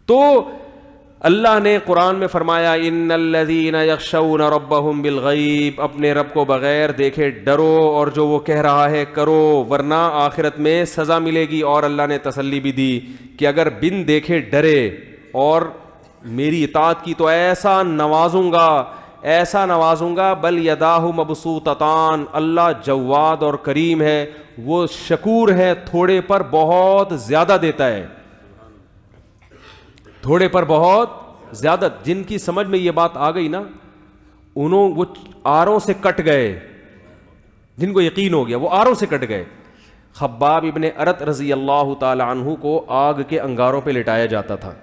تو اللہ نے قرآن میں فرمایا ان الذین یخشون ربہم بالغیب، اپنے رب کو بغیر دیکھے ڈرو اور جو وہ کہہ رہا ہے کرو ورنہ آخرت میں سزا ملے گی. اور اللہ نے تسلی بھی دی کہ اگر بن دیکھے ڈرے اور میری اطاعت کی تو ایسا نوازوں گا بل یداہ مبسوطتان، اللہ جواد اور کریم ہے، وہ شکور ہے، تھوڑے پر بہت زیادہ دیتا ہے، تھوڑے پر بہت زیادہ. جن کی سمجھ میں یہ بات آ گئی نا وہ آروں سے کٹ گئے، جن کو یقین ہو گیا وہ آروں سے کٹ گئے. خباب ابن ارت رضی اللہ تعالی عنہ کو آگ کے انگاروں پہ لٹایا جاتا تھا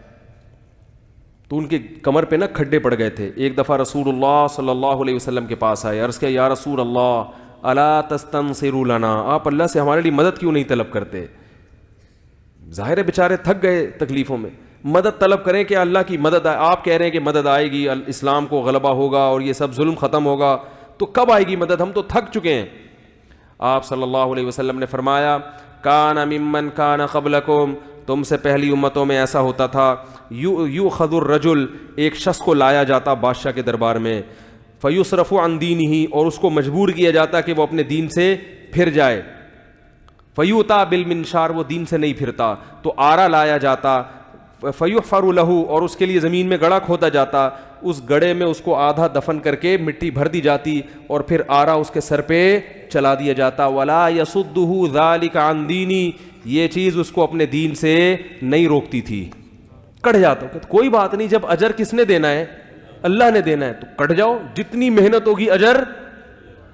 تو ان کے کمر پہ نا کھڈے پڑ گئے تھے. ایک دفعہ رسول اللہ صلی اللہ علیہ وسلم کے پاس آئے، عرض کیا یا رسول اللہ الا تستنصروا لنا، آپ اللہ سے ہمارے لیے مدد کیوں نہیں طلب کرتے؟ ظاہر ہے بیچارے تھک گئے تکلیفوں میں، مدد طلب کریں کہ اللہ کی مدد آئے. آپ کہہ رہے ہیں کہ مدد آئے گی، اسلام کو غلبہ ہوگا اور یہ سب ظلم ختم ہوگا، تو کب آئے گی مدد؟ ہم تو تھک چکے ہیں. آپ صلی اللہ علیہ وسلم نے فرمایا کان ممن کان قبلکم، تم سے پہلی امتوں میں ایسا ہوتا تھا، یؤخذ الرجل، ایک شخص کو لایا جاتا بادشاہ کے دربار میں، فیصرف عن دینہ، اور اس کو مجبور کیا جاتا کہ وہ اپنے دین سے پھر جائے، فیؤتی بالمنشار، وہ دین سے نہیں پھرتا تو آرا لایا جاتا، فیحفر لہ، اور اس کے لیے زمین میں گڑھا کھودا جاتا، اس گڑھے میں اس کو آدھا دفن کر کے مٹی بھر دی جاتی اور پھر آرا اس کے سر پہ چلا دیا جاتا. ولا یصدہ ذلک عن دینی، یہ چیز اس کو اپنے دین سے نہیں روکتی تھی. کٹ جاتا کوئی بات نہیں، جب اجر کس نے دینا ہے؟ اللہ نے دینا ہے، تو کٹ جاؤ، جتنی محنت ہوگی اجر.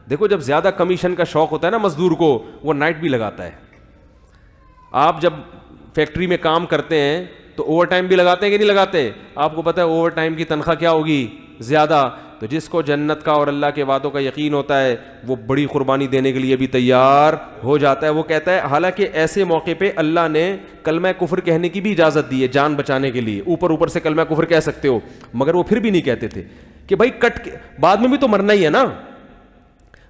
دیکھو جب زیادہ کمیشن کا شوق ہوتا ہے نا مزدور کو، وہ نائٹ بھی لگاتا ہے. آپ جب فیکٹری میں کام کرتے ہیں تو اوور ٹائم بھی لگاتے ہیں کہ نہیں لگاتے؟ آپ کو پتہ ہے اوور ٹائم کی تنخواہ کیا ہوگی؟ زیادہ. تو جس کو جنت کا اور اللہ کے وعدوں کا یقین ہوتا ہے وہ بڑی قربانی دینے کے لیے بھی تیار ہو جاتا ہے. وہ کہتا ہے، حالانکہ ایسے موقع پہ اللہ نے کلمہ کفر کہنے کی بھی اجازت دی ہے جان بچانے کے لیے، اوپر سے کلمہ کفر کہہ سکتے ہو، مگر وہ پھر بھی نہیں کہتے تھے کہ بھائی کٹ کے بعد میں بھی تو مرنا ہی ہے نا.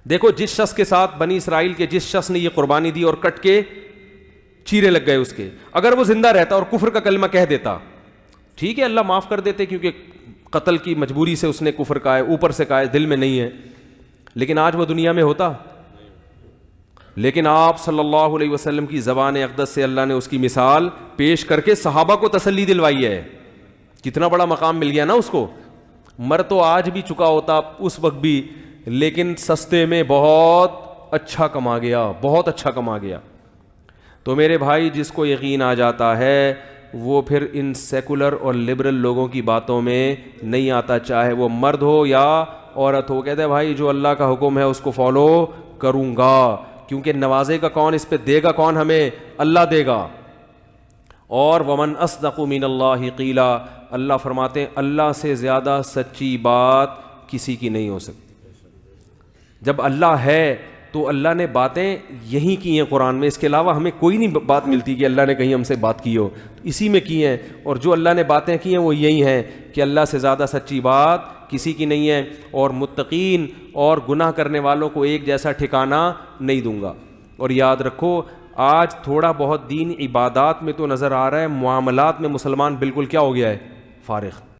دیکھو جس شخص کے ساتھ بنی اسرائیل کے جس شخص نے یہ قربانی دی اور کٹ کے چیرے لگ گئے اس کے، اگر وہ زندہ رہتا اور کفر کا کلمہ کہہ دیتا، ٹھیک ہے اللہ معاف کر دیتے، کیونکہ قتل کی مجبوری سے اس نے کفر کہا ہے، اوپر سے کہا ہے، دل میں نہیں ہے. لیکن آج وہ دنیا میں ہوتا. لیکن آپ صلی اللہ علیہ وسلم کی زبان اقدس سے اللہ نے اس کی مثال پیش کر کے صحابہ کو تسلی دلوائی ہے. کتنا بڑا مقام مل گیا نا اس کو. مر تو آج بھی چکا ہوتا اس وقت بھی، لیکن سستے میں بہت اچھا کما گیا، بہت اچھا کما گیا. تو میرے بھائی جس کو یقین آ جاتا ہے وہ پھر ان سیکولر اور لبرل لوگوں کی باتوں میں نہیں آتا، چاہے وہ مرد ہو یا عورت ہو. کہتے ہیں بھائی جو اللہ کا حکم ہے اس کو فالو کروں گا، کیونکہ نوازے گا کون، اس پہ دے گا کون، ہمیں اللہ دے گا. اور ومن اصدق من اللہ قیلا، اللہ فرماتے ہیں اللہ سے زیادہ سچی بات کسی کی نہیں ہو سکتی. جب اللہ ہے تو اللہ نے باتیں یہی کی ہیں قرآن میں، اس کے علاوہ ہمیں کوئی نہیں بات ملتی کہ اللہ نے کہیں ہم سے بات کی ہو، اسی میں کی ہیں. اور جو اللہ نے باتیں کی ہیں وہ یہی ہیں کہ اللہ سے زیادہ سچی بات کسی کی نہیں ہے، اور متقین اور گناہ کرنے والوں کو ایک جیسا ٹھکانہ نہیں دوں گا. اور یاد رکھو آج تھوڑا بہت دین عبادات میں تو نظر آ رہا ہے، معاملات میں مسلمان بالکل کیا ہو گیا ہے؟ فارغ.